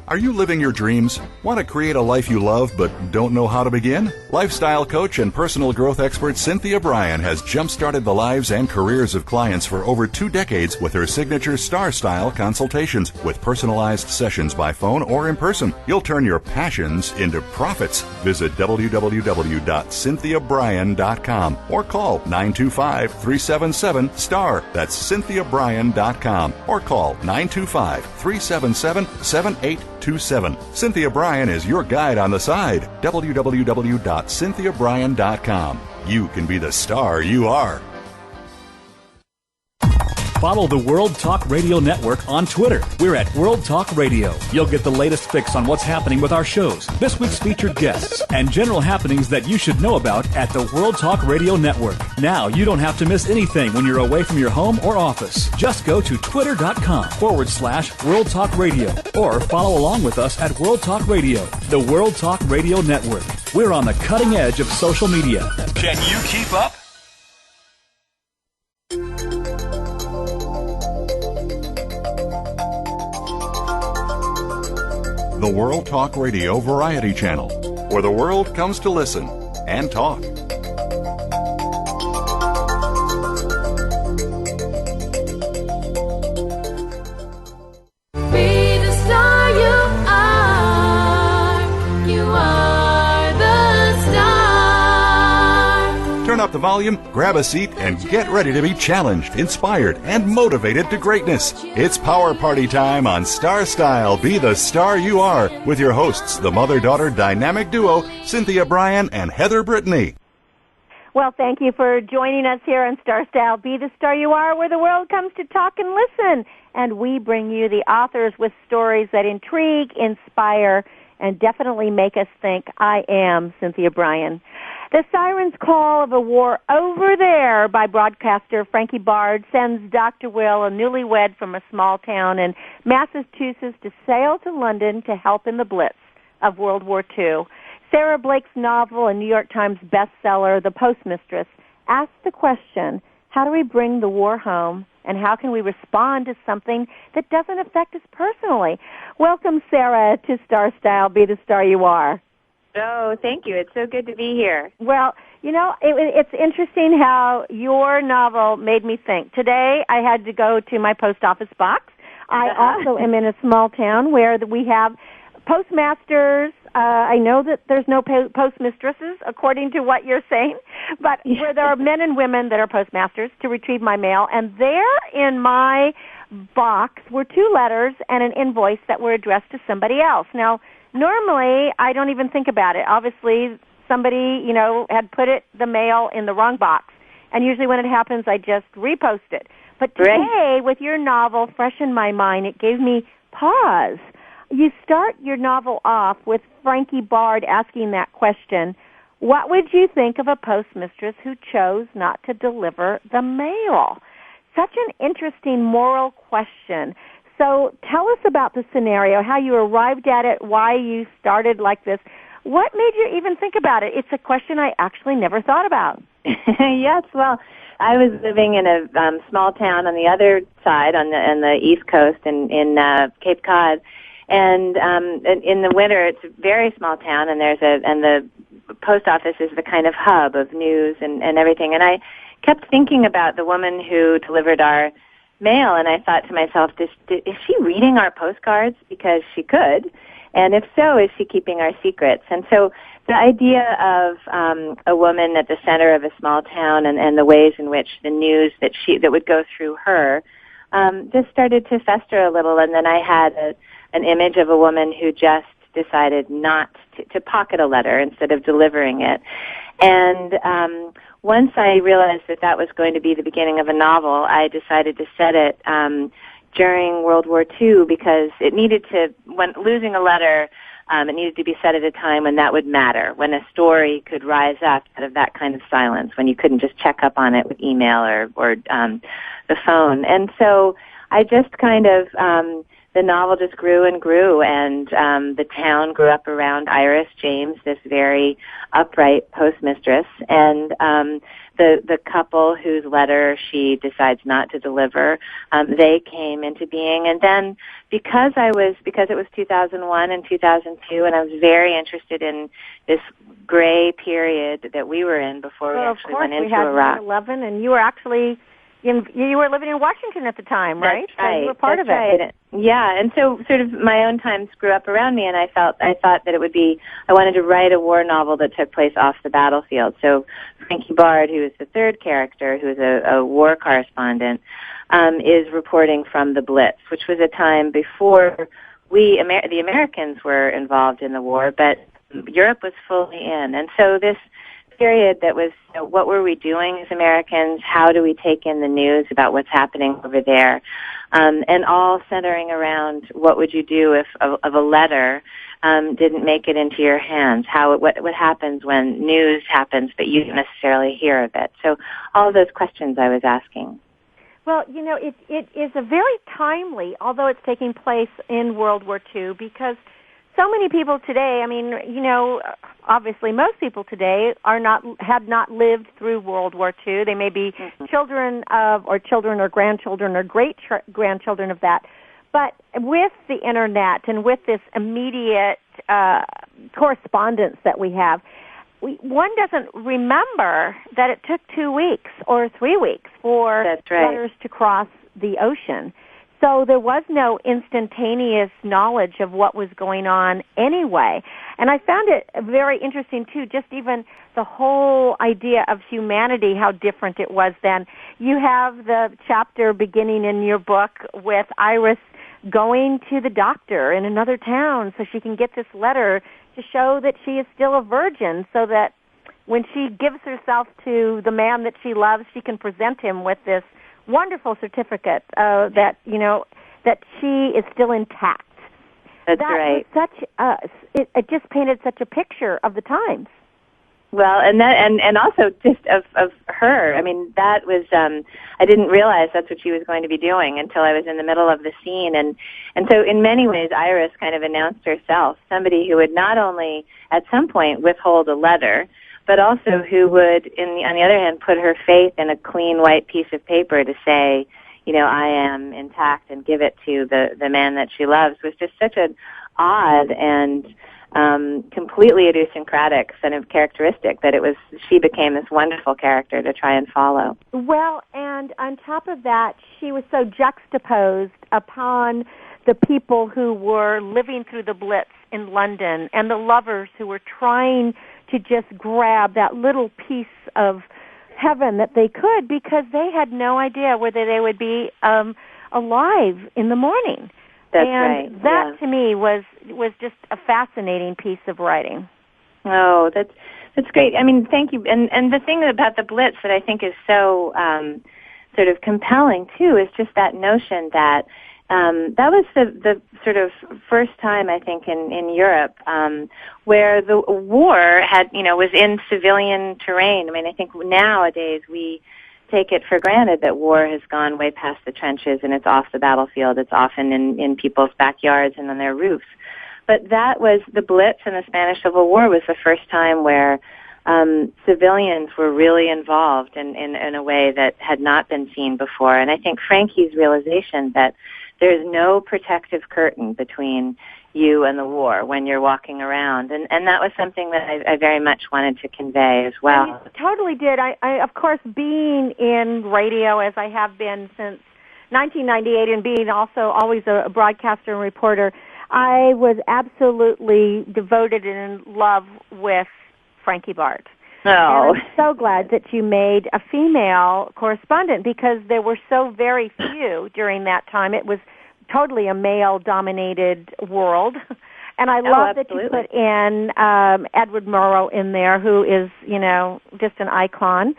A: Are you living your dreams? Want to create a life you love but don't know how to begin? Lifestyle coach and personal growth expert Cynthia Bryan has jump-started the lives and careers of clients for over 2 decades with her signature Star Style consultations. With personalized sessions by phone or in person, you'll turn your passions into profits. Visit www.cynthiabryan.com or call 925-377-STAR. That's cynthiabryan.com or call 925-377-7827. Cynthia Bryan is your guide on the side. www.cynthiabryan.com. You can be the star you are.
J: Follow the World Talk Radio Network on Twitter. We're at World Talk Radio. You'll get the latest fix on what's happening with our shows, this week's featured guests, and general happenings that you should know about at the World Talk Radio Network. Now you don't have to miss anything when you're away from your home or office. Just go to twitter.com/World Talk Radio or follow along with us at World Talk Radio, the World Talk Radio Network. We're on the cutting edge of social media.
K: Can you keep up?
A: World Talk Radio Variety Channel, where the world comes to listen and talk.
B: Be the star you are. You are the star.
A: Turn up the volume, grab a seat, and get ready to be challenged, inspired, and motivated to greatness. It's Power Party time on Star Style, Be the Star You Are, with your hosts, the mother-daughter dynamic duo, Cynthia Bryan and Heather Brittany.
C: Well, thank you for joining us here on Star Style, Be the Star You Are, where the world comes to talk and listen. And we bring you the authors with stories that intrigue, inspire, and definitely make us think. I am Cynthia Bryan. The Siren's Call of a War Over There by broadcaster Frankie Bard sends Dr. Will, a newlywed from a small town in Massachusetts, to sail to London to help in the Blitz of World War II. Sarah Blake's novel, a New York Times bestseller, The Postmistress, asks the question, how do we bring the war home, and how can we respond to something that doesn't affect us personally? Welcome, Sarah, to Star Style, Be the Star You Are.
K: Oh, thank you. It's so good to be here.
C: Well, you know, it's interesting how your novel made me think. Today, I had to go to my post office box. I also am in a small town where we have postmasters. I know that there's no postmistresses, according to what you're saying, but where there are men and women that are postmasters to retrieve my mail, and there in my box were 2 letters and an invoice that were addressed to somebody else. Now, normally, I don't even think about it. Obviously, somebody, had put the mail in the wrong box. And usually when it happens, I just repost it. But today, with your novel fresh in my mind, it gave me pause. You start your novel off with Frankie Bard asking that question, what would you think of a postmistress who chose not to deliver the mail? Such an interesting moral question. So tell us about the scenario, how you arrived at it, why you started like this. What made you even think about it? It's a question I actually never thought about.
K: Yes, well, I was living in a small town on the other side, on the East Coast, in Cape Cod, and in the winter, it's a very small town, and the post office is the kind of hub of news and everything. And I kept thinking about the woman who delivered our mail, and I thought to myself, is she reading our postcards? Because she could, and if so, is she keeping our secrets? And so the idea of a woman at the center of a small town and the ways in which the news that would go through her just started to fester a little, and then I had an image of a woman who just decided not to pocket a letter instead of delivering it. And once I realized that was going to be the beginning of a novel, I decided to set it during World War II because it needed to, when losing a letter, it needed to be set at a time when that would matter, when a story could rise up out of that kind of silence, when you couldn't just check up on it with email or the phone. And so I just kind of, the novel just grew and grew, and the town grew up around Iris James, this very upright postmistress, and the couple whose letter she decides not to deliver, they came into being. And then because it was 2001 and 2002, and I was very interested in this gray period that we were in before we actually went into Iraq.
C: Of course, we had 9/11, and you were actually you were living in Washington at the time, right?
K: That's right.
C: So you were part
K: That's
C: of it.
K: Right. Yeah, and so sort of my own times grew up around me, and I thought that I wanted to write a war novel that took place off the battlefield. So Frankie Bard, who is the third character, who is a war correspondent, is reporting from the Blitz, which was a time before the Americans were involved in the war, but Europe was fully in. And so this period that was, what were we doing as Americans? How do we take in the news about what's happening over there? And all centering around what would you do if a letter didn't make it into your hands? What happens when news happens but you don't necessarily hear of it? So all of those questions I was asking.
C: Well, it is a very timely, although it's taking place in World War II, because so many people today, obviously most people today have not lived through World War II. They may be children or grandchildren or great-grandchildren of that. But with the internet and with this immediate correspondence that we have, one doesn't remember that it took 2 weeks or 3 weeks for letters to cross the ocean. So there was no instantaneous knowledge of what was going on anyway. And I found it very interesting, too, just even the whole idea of humanity, how different it was then. You have the chapter beginning in your book with Iris going to the doctor in another town so she can get this letter to show that she is still a virgin, so that when she gives herself to the man that she loves, she can present him with this wonderful certificate that she is still intact.
K: That's right.
C: Was such it just painted such a picture of the times.
K: Well, and also just of her. I mean, that was I didn't realize that's what she was going to be doing until I was in the middle of the scene, and so in many ways, Iris kind of announced herself, somebody who would not only at some point withhold a letter, but also who would, on the other hand, put her faith in a clean white piece of paper to say, I am intact, and give it to the man that she loves, was just such an odd and completely idiosyncratic kind of characteristic that she became this wonderful character to try and follow.
C: Well, and on top of that, she was so juxtaposed upon the people who were living through the Blitz in London and the lovers who were trying to just grab that little piece of heaven that they could, because they had no idea whether they would be alive in the morning.
K: That's
C: and
K: right.
C: That to me was just a fascinating piece of writing.
K: Oh, that's great. I mean, thank you. And the thing about the Blitz that I think is so sort of compelling too is just that notion that that was the sort of first time, I think, in Europe where the war was in civilian terrain. I mean, I think nowadays we take it for granted that war has gone way past the trenches and it's off the battlefield. It's often in people's backyards and on their roofs. But that was the Blitz in the Spanish Civil War was the first time where civilians were really involved in a way that had not been seen before. And I think Frankie's realization that there's no protective curtain between you and the war when you're walking around. And that was something that I very much wanted to convey as well.
C: And you totally did. I, of course, being in radio as I have been since 1998 and being also always a broadcaster and reporter, I was absolutely devoted and in love with Frankie Bart.
K: Oh.
C: And I'm so glad that you made a female correspondent, because there were so very few during that time. It was totally a male-dominated world. And I love that you put in Edward Murrow in there, who is, just an icon.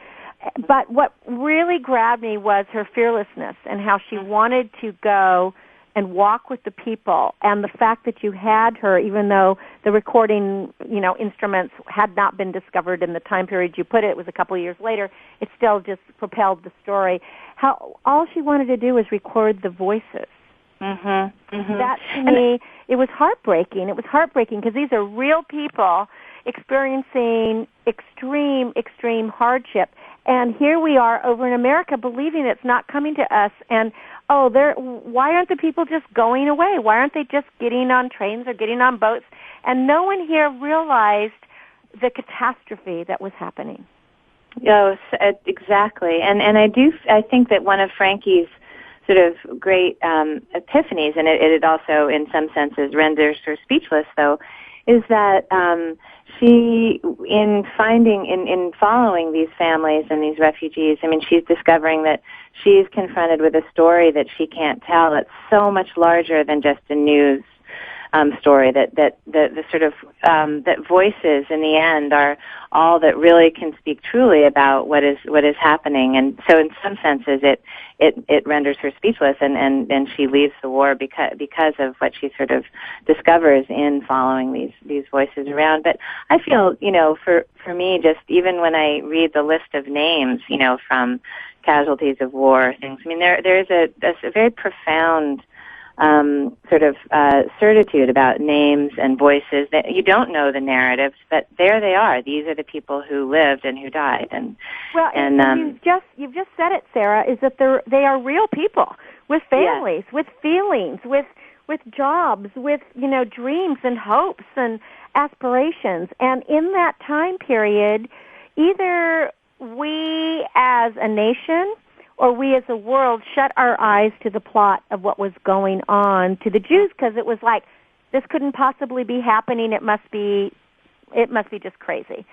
C: But what really grabbed me was her fearlessness and how she wanted to go and walk with the people, and the fact that you had her, even though the recording, instruments had not been discovered in the time period you put it was a couple of years later, it still just propelled the story. How all she wanted to do was record the voices.
K: Mm-hmm. Mm-hmm.
C: That, to me, it was heartbreaking. It was heartbreaking because these are real people experiencing extreme hardship. And here we are over in America believing it's not coming to us. And, why aren't the people just going away? Why aren't they just getting on trains or getting on boats? And no one here realized the catastrophe that was happening.
K: Yes, exactly. And I think that one of Frankie's sort of great epiphanies, and it also in some senses renders her speechless, though, is that she, in following these families and these refugees, I mean, she's discovering that she's confronted with a story that she can't tell. It's so much larger than just a news story. That the sort of that voices in the end are all that really can speak truly about what is happening. And so, in some senses, it renders her speechless, and she leaves the war because of what she sort of discovers in following these voices around. But I feel, for me, just even when I read the list of names, from casualties of war, things. I mean, there is a very profound sort of certitude about names and voices that you don't know the narratives, but there they are. These are the people who lived and who died. And
C: you've just said it, Sarah, is that they are real people with families, with feelings, with jobs, with, dreams and hopes and aspirations. And in that time period, either we as a nation or we as a world shut our eyes to the plot of what was going on to the Jews, because it was like, this couldn't possibly be happening. It must be just crazy.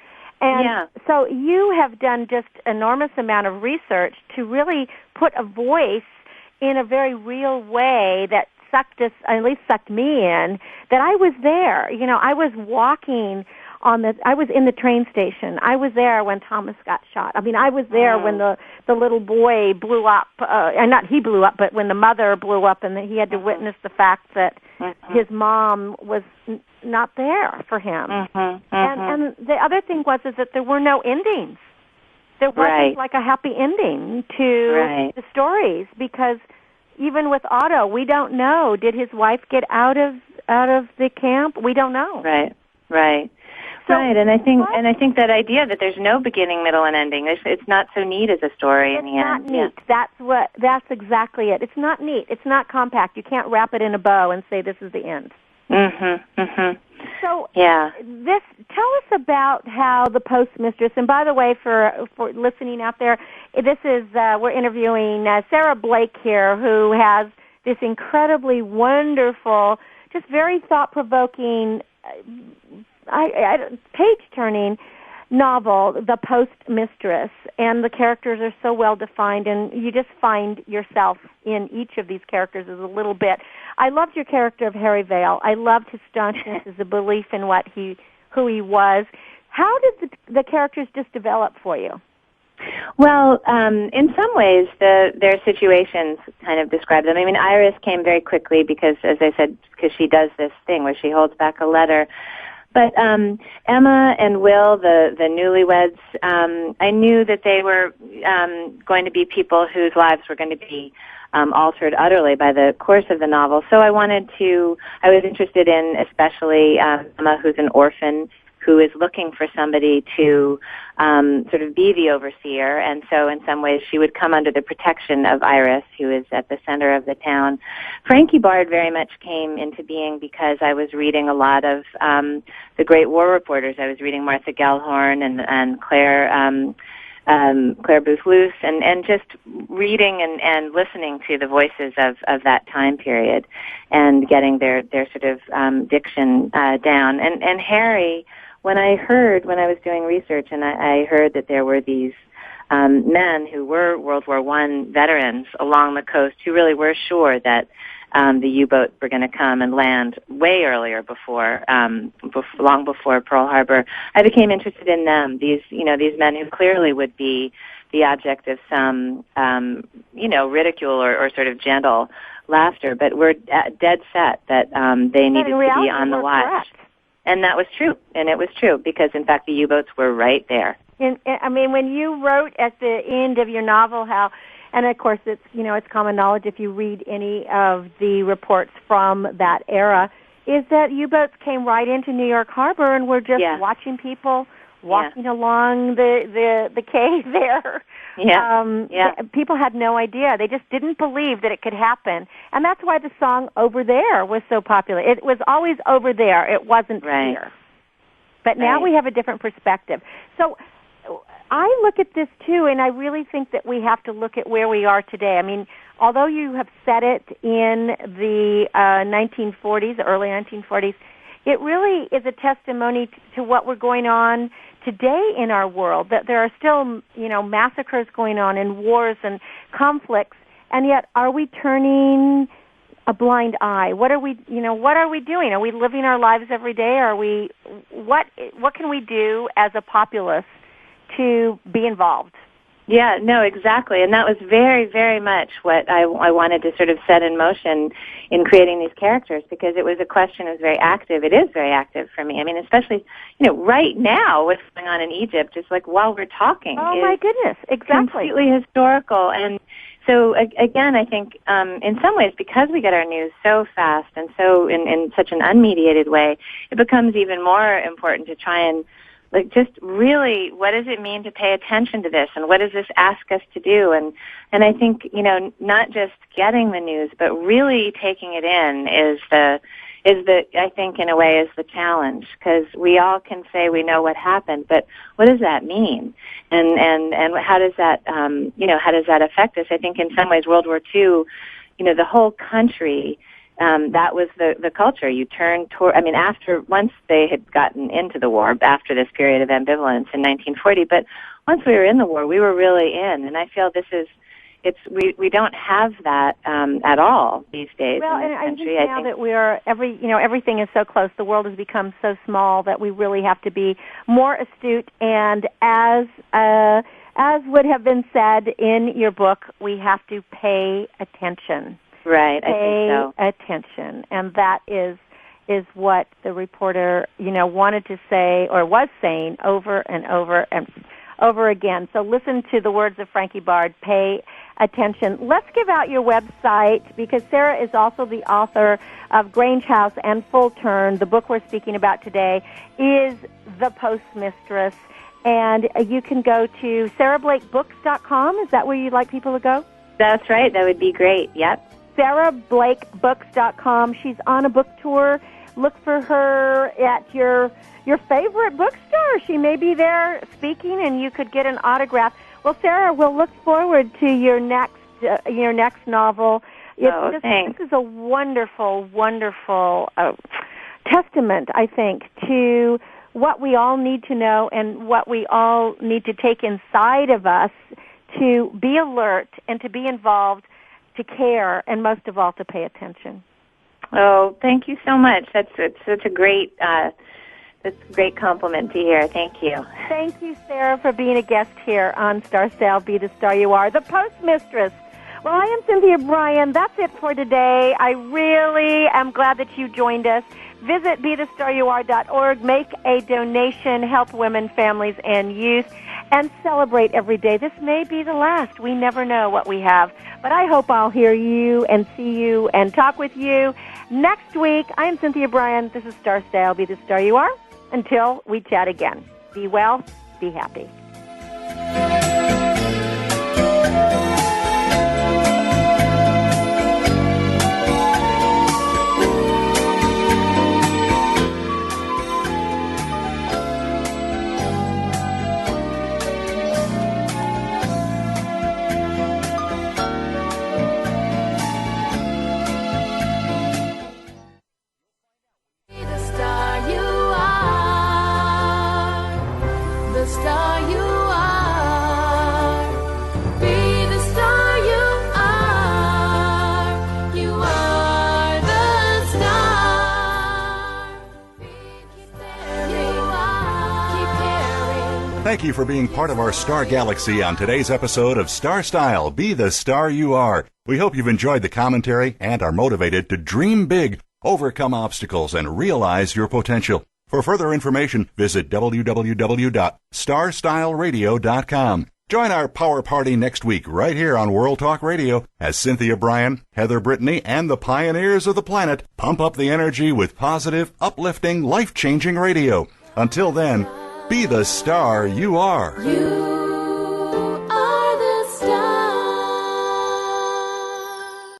C: And so you have done just enormous amount of research to really put a voice in a very real way that at least sucked me in, that I was there. I was walking I was in the train station. I was there when Thomas got shot. I mean, I was there when the little boy blew up, and not he blew up, but when the mother blew up, and he had to witness the fact that his mom was not there for him. And the other thing was is that there were no endings. There wasn't like a happy ending to the stories, because even with Otto, we don't know. Did his wife get out of the camp? We don't know.
K: Right. And I think that idea that there's no beginning, middle, and ending, it's not so neat as a story in the end.
C: It's not neat. That's exactly it. It's not neat. It's not compact. You can't wrap it in a bow and say this is the end. So tell us about how the Post Mistress, and by the way, for listening out there, this is we're interviewing Sarah Blake here, who has this incredibly wonderful, just very thought-provoking, page-turning novel, The Post Mistress, and the characters are so well defined, and you just find yourself in each of these characters as a little bit. I loved your character of Harry Vale. I loved his staunchness, his belief in who he was. How did the characters just develop for you?
K: Well, in some ways, their situations kind of describe them. I mean, Iris came very quickly because, as I said, because she does this thing where she holds back a letter. But Emma and Will, the newlyweds, I knew that they were going to be people whose lives were going to be altered utterly by the course of the novel. So I was interested in especially Emma, who's an orphan, who is looking for somebody to sort of be the overseer. And so in some ways she would come under the protection of Iris, who is at the center of the town. Frankie Bard very much came into being because I was reading a lot of the great war reporters. I was reading Martha Gellhorn and Claire Booth Luce, and just reading and listening to the voices of that time period and getting their sort of diction down. And Harry, when I was doing research and I heard that there were these men who were World War I veterans along the coast who really were sure that the U-boats were going to come and land way earlier long before Pearl Harbor, I became interested in them. These men who clearly would be the object of some, ridicule or sort of gentle laughter, but were dead set that they needed to be on the watch. Correct. And that was true, and it was true, because, in fact, the U-boats were right there.
C: I mean, when you wrote at the end of your novel how, and of course it's common knowledge if you read any of the reports from that era, is that U-boats came right into New York Harbor and were just watching people walking along the quay there. People had no idea. They just didn't believe that it could happen. And that's why the song Over There was so popular. It was always over there. It wasn't here. But now we have a different perspective. So I look at this, too, and I really think that we have to look at where we are today. I mean, although you have set it in the 1940s, early 1940s, it really is a testimony to what we're going on today in our world, that there are still, massacres going on and wars and conflicts, and yet are we turning a blind eye? What are we doing? Are we living our lives every day? What can we do as a populace to be involved?
K: Yeah, no, exactly. And that was very, very much what I wanted to sort of set in motion in creating these characters, because it was a question that was very active. It is very active for me. I mean, especially, right now, what's going on in Egypt, just like while we're talking.
C: Oh, my goodness, exactly.
K: Completely historical. And so, again, I think in some ways, because we get our news so fast and so in such an unmediated way, it becomes even more important to try and like just really, what does it mean to pay attention to this, and what does this ask us to do? And I think, you know, not just getting the news, but really taking it in is the I think in a way is the challenge, because we all can say we know what happened, but what does that mean? And how does that how does that affect us? I think in some ways World War II, you know, the whole country, that was the culture. You turned toward, I mean, once they had gotten into the war, after this period of ambivalence in 1940, but once we were in the war, we were really in, and I feel we don't have that at all these days.
C: Well,
K: in this
C: and
K: country.
C: I think that everything is so close. The world has become so small that we really have to be more astute. And as would have been said in your book, we have to pay attention.
K: Right, I think so.
C: Pay attention, and that is what the reporter, you know, wanted to say or was saying over and over and over again. So listen to the words of Frankie Bard. Pay attention. Let's give out your website, because Sarah is also the author of Grange House and Full Turn. The book we're speaking about today is The Post Mistress, and you can go to sarahblakebooks.com. Is that where you'd like people to go?
K: That's right. That would be great. Yep.
C: sarahblakebooks.com. She's on a book tour. Look for her at your favorite bookstore. She may be there speaking, and you could get an autograph. Well, Sarah, we'll look forward to your next novel.
K: Thanks.
C: This is a wonderful, wonderful testament, I think, to what we all need to know and what we all need to take inside of us to be alert and to be involved, to care, and most of all, to pay attention.
K: Oh, thank you so much. That's such a great compliment to hear. Thank you.
C: Thank you, Sarah, for being a guest here on Star Style, Be the Star You Are, the Post Mistress. Well, I am Cynthia Bryan. That's it for today. I really am glad that you joined us. Visit BeTheStarYouAre.org. Make a donation. Help women, families, and youth. And celebrate every day. This may be the last. We never know what we have. But I hope I'll hear you and see you and talk with you next week. I am Cynthia Bryan. This is Star Style. Be the Star You Are. Until we chat again. Be well. Be happy.
A: Thank you for being part of our star galaxy on today's episode of Star Style, Be the Star You Are. We hope you've enjoyed the commentary and are motivated to dream big, overcome obstacles, and realize your potential. For further information, visit www.starstyleradio.com. Join our power party next week right here on World Talk Radio as Cynthia Bryan, Heather Brittany, and the pioneers of the planet pump up the energy with positive, uplifting, life-changing radio. Until then, be the star you are.